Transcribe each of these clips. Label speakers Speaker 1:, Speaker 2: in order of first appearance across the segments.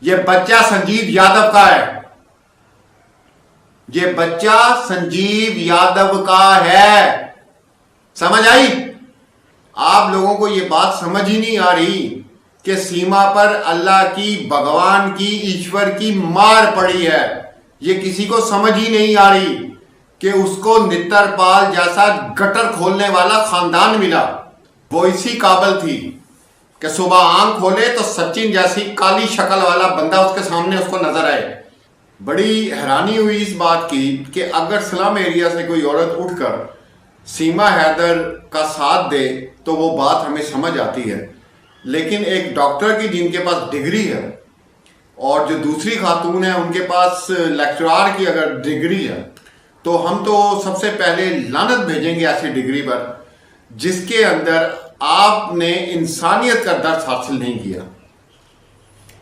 Speaker 1: ये बच्चा संजीव यादव का है। ये बच्चा संजीव यादव का है। समझ आई? आप लोगों को ये बात समझ ही नहीं आ रही कि सीमा पर अल्लाह की, भगवान की, ईश्वर की मार पड़ी है। ये किसी को समझ ही नहीं आ रही कि उसको नित्तरपाल जैसा गटर खोलने वाला खानदान मिला। वो इसी काबिल थी कि सुबह आंख खोले तो सचिन जैसी काली शक्ल वाला बंदा उसके सामने उसको नजर आए। बड़ी हैरानी हुई इस बात की कि अगर स्लम एरिया से कोई औरत उठकर सीमा हैदर का साथ दे तो वो बात हमें समझ आती है, लेकिन एक डॉक्टर की जिनके पास डिग्री है और जो दूसरी खातून है उनके पास लेक्चरार की अगर डिग्री है, तो हम तो सबसे पहले लानत भेजेंगे ऐसी डिग्री पर जिसके अंदर आपने इंसानियत का दर्स हासिल नहीं किया।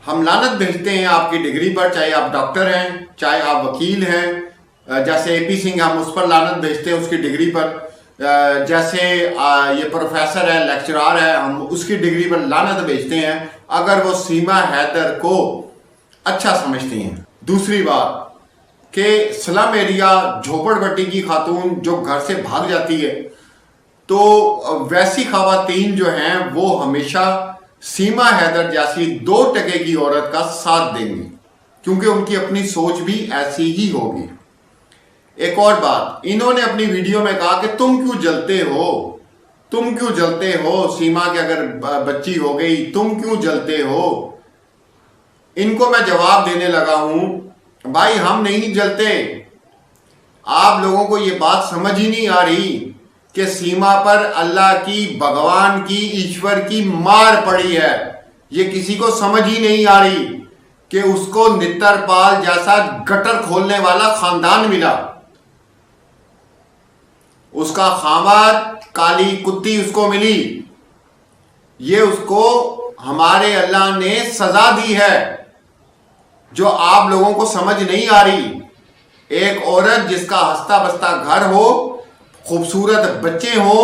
Speaker 1: हम लानत भेजते हैं आपकी डिग्री पर, चाहे आप डॉक्टर हैं, चाहे आप वकील हैं। जैसे एपी सिंह, हम उस पर लानत भेजते हैं उसकी डिग्री पर। जैसे ये प्रोफेसर है, लेक्चरार है, हम उसकी डिग्री पर लानत भेजते हैं अगर वो सीमा हैदर को अच्छा समझती हैं। दूसरी बात कि स्लम एरिया, झोपड़पट्टी की खातून जो घर से भाग जाती है, तो वैसी खवातीन जो हैं वो हमेशा सीमा हैदर जैसी 2% की औरत का साथ देंगी, क्योंकि उनकी अपनी सोच भी ऐसी ही होगी। एक और बात, इन्होंने अपनी वीडियो में कहा कि तुम क्यों जलते हो, तुम क्यों जलते हो, सीमा की अगर बच्ची हो गई तुम क्यों जलते हो। इनको मैं जवाब देने लगा हूं, भाई हम नहीं जलते। आप लोगों को ये बात समझ ही नहीं आ रही कि सीमा पर अल्लाह की, भगवान की, ईश्वर की मार पड़ी है। ये किसी को समझ ही नहीं आ रही कि उसको नित्तरपाल जैसा गटर खोलने वाला खानदान मिला। उसका खामद काली कुत्ती उसको मिली। ये उसको हमारे अल्लाह ने सजा दी है जो आप लोगों को समझ नहीं आ रही। एक औरत जिसका हंसता बसता घर हो, खूबसूरत बच्चे हो,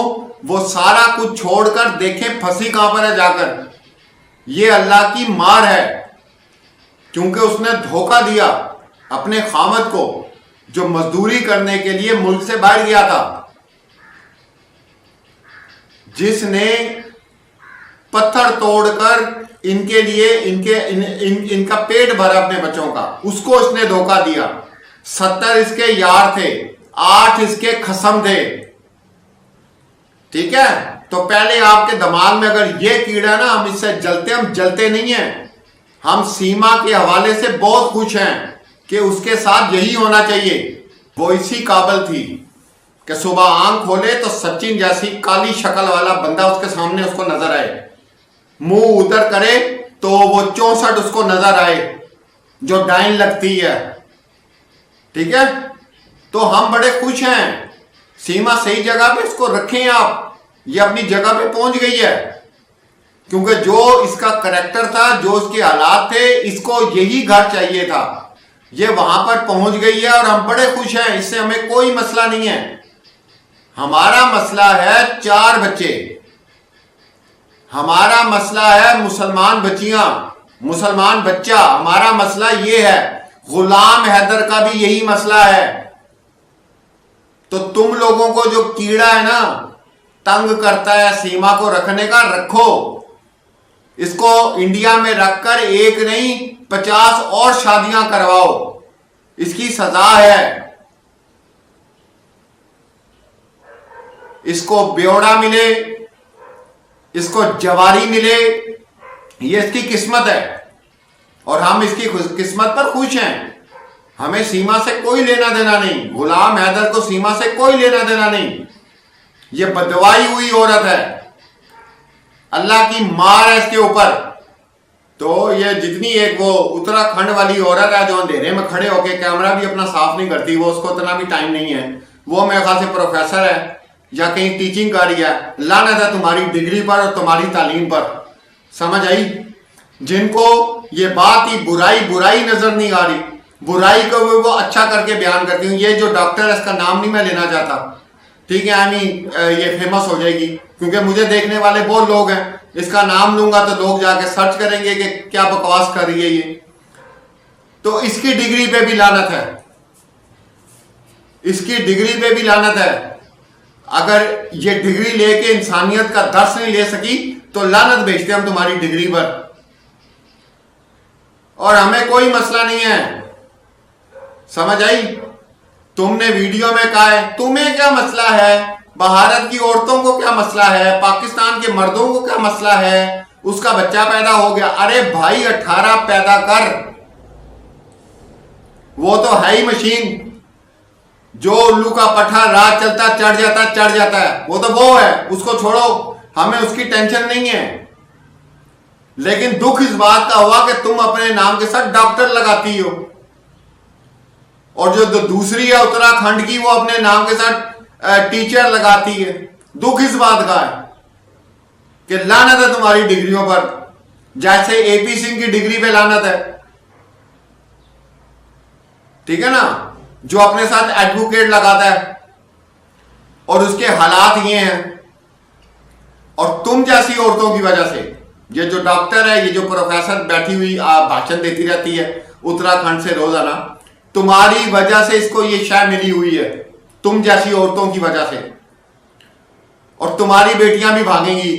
Speaker 1: वो सारा कुछ छोड़कर देखे फंसी कहां पर है जाकर। ये अल्लाह की मार है, क्योंकि उसने धोखा दिया अपने खामद को जो मजदूरी करने के लिए मुल्क से बाहर गया था, जिसने पत्थर तोड़कर इनके लिए इनका पेट भरा अपने बच्चों का, उसको इसने धोखा दिया। 70 इसके यार थे, 8 इसके खसम थे। ठीक है, तो पहले आपके दिमाग में अगर ये कीड़ा ना, हम इससे जलते, हम जलते नहीं हैं। हम सीमा के हवाले से बहुत खुश हैं कि उसके साथ यही होना चाहिए। वो इसी काबिल थी कि सुबह आंख खोले तो सचिन जैसी काली शक्ल वाला बंदा उसके सामने उसको नजर आए। मुंह उधर करे तो वो 64 उसको नजर आए जो डाइन लगती है। ठीक है, तो हम बड़े खुश हैं। सीमा सही जगह पे इसको रखें आप। ये अपनी जगह पे पहुंच गई है, क्योंकि जो इसका करैक्टर था, जो इसके हालात थे, इसको यही घर चाहिए था। ये वहां पर पहुंच गई है और हम बड़े खुश हैं। इससे हमें कोई मसला नहीं है। हमारा मसला है 4 बच्चे, हमारा मसला है मुसलमान बच्चियां, मुसलमान बच्चा। हमारा मसला ये है। गुलाम हैदर का भी यही मसला है। तो तुम लोगों को जो कीड़ा है ना, तंग करता है सीमा को रखने का, रखो। इसको इंडिया में रखकर एक नहीं 50 और शादियां करवाओ। इसकी सजा है। इसको ब्योड़ा मिले, इसको जवारी मिले, ये इसकी किस्मत है और हम इसकी किस्मत पर खुश हैं। हमें सीमा से कोई लेना देना नहीं, गुलाम हैदर को सीमा से कोई लेना देना नहीं। ये बदवाई हुई औरत है, अल्लाह की मार है इसके ऊपर। तो ये जितनी एक वो उत्तराखंड वाली औरत है जो अंधेरे में खड़े होके कैमरा भी अपना साफ नहीं करती, वो उसको इतना भी टाइम नहीं है। वो मेरे ख्याल से प्रोफेसर है या कहीं टीचिंग कर रही है। लानत है तुम्हारी डिग्री पर और तुम्हारी तालीम पर। समझ आई? जिनको ये बात की बुराई नजर नहीं आ रही, बुराई को वो अच्छा करके बयान करती हूँ। ये जो डॉक्टर है, इसका नाम नहीं मैं लेना चाहता, ठीक है, आई मीन ये फेमस हो जाएगी क्योंकि मुझे देखने वाले बहुत लोग हैं। इसका नाम लूंगा तो लोग जाके सर्च करेंगे कि क्या बकवास कर रही है ये। तो इसकी डिग्री पे भी लानत है, इसकी डिग्री पे भी लानत है। अगर ये डिग्री लेके इंसानियत का दर्स नहीं ले सकी तो लानत भेजते हम तुम्हारी डिग्री पर। और हमें कोई मसला नहीं है, समझ आई? तुमने वीडियो में कहा है, तुम्हें क्या मसला है, भारत की औरतों को क्या मसला है, पाकिस्तान के मर्दों को क्या मसला है, उसका बच्चा पैदा हो गया। अरे भाई 18 पैदा कर, वो तो है ही मशीन, जो उल्लू का पठा रात चलता चढ़ जाता है, वो तो वो है, उसको छोड़ो, हमें उसकी टेंशन नहीं है। लेकिन दुख इस बात का हुआ कि तुम अपने नाम के साथ डॉक्टर लगाती हो, और जो दूसरी है उत्तराखंड की, वो अपने नाम के साथ टीचर लगाती है। दुख इस बात का है कि लानत है तुम्हारी डिग्रियों पर, जैसे एपी सिंह की डिग्री पे लानत है, ठीक है ना, जो अपने साथ एडवोकेट लगाता है और उसके हालात ये हैं। और तुम जैसी औरतों की वजह से, ये जो डॉक्टर है, ये जो प्रोफेसर बैठी हुई भाषण देती रहती है उत्तराखंड से रोजाना, तुम्हारी वजह से इसको ये शय मिली हुई है, तुम जैसी औरतों की वजह से। और तुम्हारी बेटियां भी भागेंगी,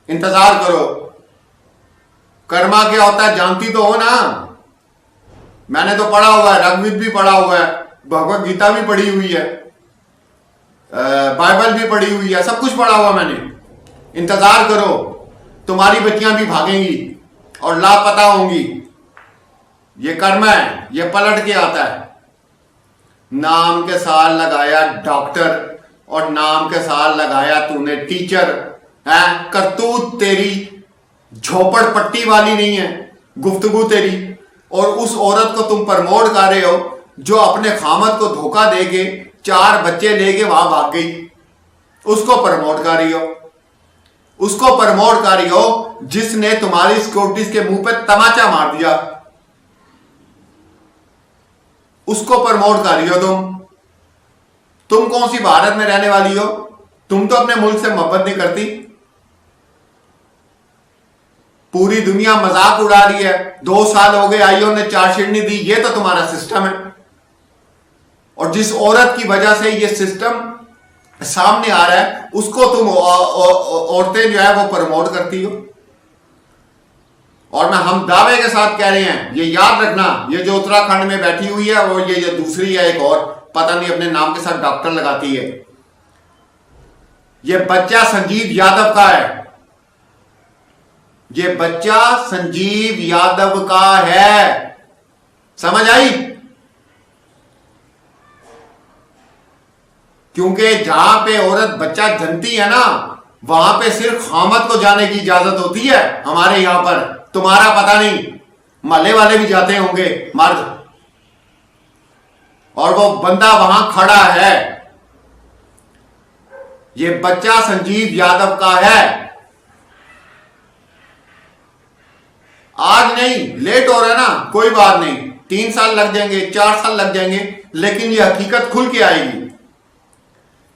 Speaker 1: इंतजार करो। कर्मा क्या होता है जानती तो हो ना, मैंने तो पढ़ा हुआ है, ऋग्वेद भी पढ़ा हुआ है, भगवत गीता भी पढ़ी हुई है, बाइबल भी पढ़ी हुई है, सब कुछ पढ़ा हुआ मैंने। इंतजार करो, तुम्हारी बच्चियां भी भागेंगी और लापता होंगी। ये कर्म है, ये पलट के आता है। नाम के साथ लगाया डॉक्टर और नाम के साथ लगाया तूने टीचर है। करतूत तेरी झोपड़पट्टी वाली नहीं है, गुफ्तगू तेरी। और उस औरत को तुम प्रमोट कर रहे हो जो अपने खामद को धोखा देके 4 बच्चे लेके वहां भाग गई, उसको प्रमोट कर रही हो, उसको प्रमोट कर रही हो जिसने तुम्हारी सिक्योरिटीज के मुंह पे तमाचा मार दिया, उसको प्रमोट कर रही हो तुम कौन सी भारत में रहने वाली हो? तुम तो अपने मुल्क से मोहब्बत नहीं करती। पूरी दुनिया मजाक उड़ा रही है, 2 साल हो गए आईओ ने चार्जशीट नहीं दी, ये तो तुम्हारा सिस्टम है। और जिस औरत की वजह से ये सिस्टम सामने आ रहा है, उसको तुम औरतें जो है वो प्रमोट करती हो। और मैं हम दावे के साथ कह रहे हैं, ये याद रखना, ये जो उत्तराखंड में बैठी हुई है और ये जो दूसरी है एक और, पता नहीं अपने नाम के साथ डॉक्टर लगाती है, ये बच्चा संजीव यादव का है, ये बच्चा संजीव यादव का है, समझ आई? क्योंकि जहां पे औरत बच्चा जनती है ना, वहां पे सिर्फ खामद को जाने की इजाजत होती है। हमारे यहां पर तुम्हारा पता नहीं, महल्ले वाले भी जाते होंगे मर्द, और वो बंदा वहां खड़ा है। ये बच्चा संजीव यादव का है। आज नहीं, लेट हो रहा है ना, कोई बात नहीं, 3 साल लग जाएंगे, 4 साल लग जाएंगे, लेकिन ये हकीकत खुल के आएगी।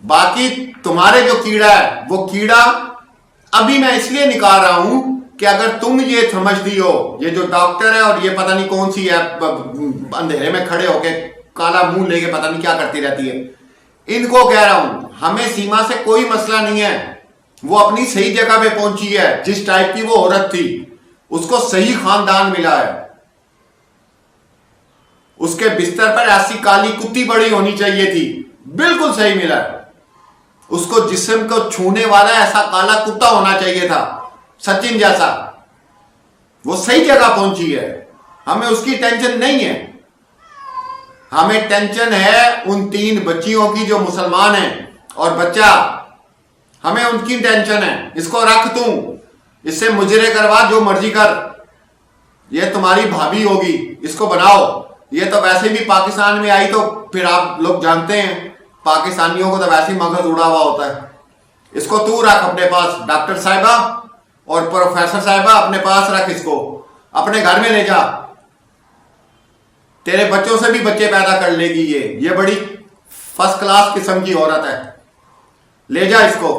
Speaker 1: बाकी तुम्हारे जो कीड़ा है, वो कीड़ा अभी मैं इसलिए निकाल रहा हूं कि अगर तुम ये समझती हो, ये जो डॉक्टर है और ये पता नहीं कौन सी है अंधेरे में खड़े होके काला मुंह लेके पता नहीं क्या करती रहती है, इनको कह रहा हूं, हमें सीमा से कोई मसला नहीं है। वो अपनी सही जगह पे पहुंची है, जिस टाइप की वो औरत थी उसको सही खानदान मिला है। उसके बिस्तर पर ऐसी काली कुत्ती बड़ी होनी चाहिए थी, बिल्कुल सही मिला है। उसको जिस्म को छूने वाला ऐसा काला कुत्ता होना चाहिए था, सचिन जैसा। वो सही जगह पहुंची है, हमें उसकी टेंशन नहीं है। हमें टेंशन है उन 3 बच्चियों की जो मुसलमान हैं, और बच्चा, हमें उनकी टेंशन है। इसको रख तू, इससे मुजरे करवा, जो मर्जी कर, ये तुम्हारी भाभी होगी, इसको बनाओ। ये तो वैसे भी पाकिस्तान में आई तो फिर आप लोग जानते हैं, पाकिस्तानियों को तो वैसे ही मगज उड़ा हुआ होता है। इसको तू रख अपने पास, डॉक्टर साहिबा और प्रोफेसर साहिबा अपने पास रख, इसको अपने घर में ले जा। तेरे बच्चों से भी बच्चे पैदा कर लेगी ये बड़ी फर्स्ट क्लास किस्म की औरत है, ले जा इसको।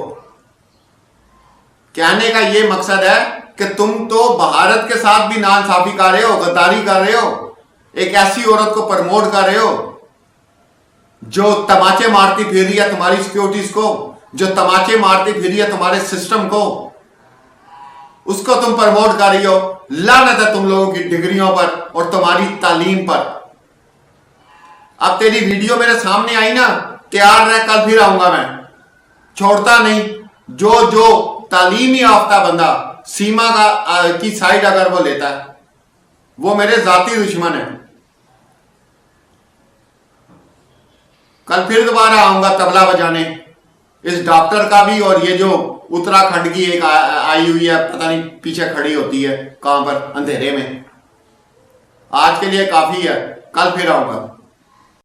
Speaker 1: कहने का ये मकसद है कि तुम तो भारत के साथ भी नाइंसाफी कर रहे हो, गद्दारी कर रहे हो। एक ऐसी औरत को प्रमोट कर रहे हो जो तमाचे मारती फिर रही है तुम्हारी सिक्योरिटीज को, जो तमाचे मारती फिर रही है तुम्हारे सिस्टम को, उसको तुम प्रमोट कर रही हो। लानत है तुम लोगों की डिग्रियों पर और तुम्हारी तालीम पर। अब तेरी वीडियो मेरे सामने आई ना, तैयार रह, कल फिर आऊंगा मैं, छोड़ता नहीं। जो जो तालीम याफ्ता बंदा सीमा की साइड अगर वो लेता है, वो मेरे जाती दुश्मन है। कल फिर दोबारा आऊंगा तबला बजाने, इस डॉक्टर का भी और ये जो उत्तराखंड की एक आई हुई है, पता नहीं पीछे खड़ी होती है कहां पर, अंधेरे में। आज के लिए काफी है, कल फिर आऊंगा।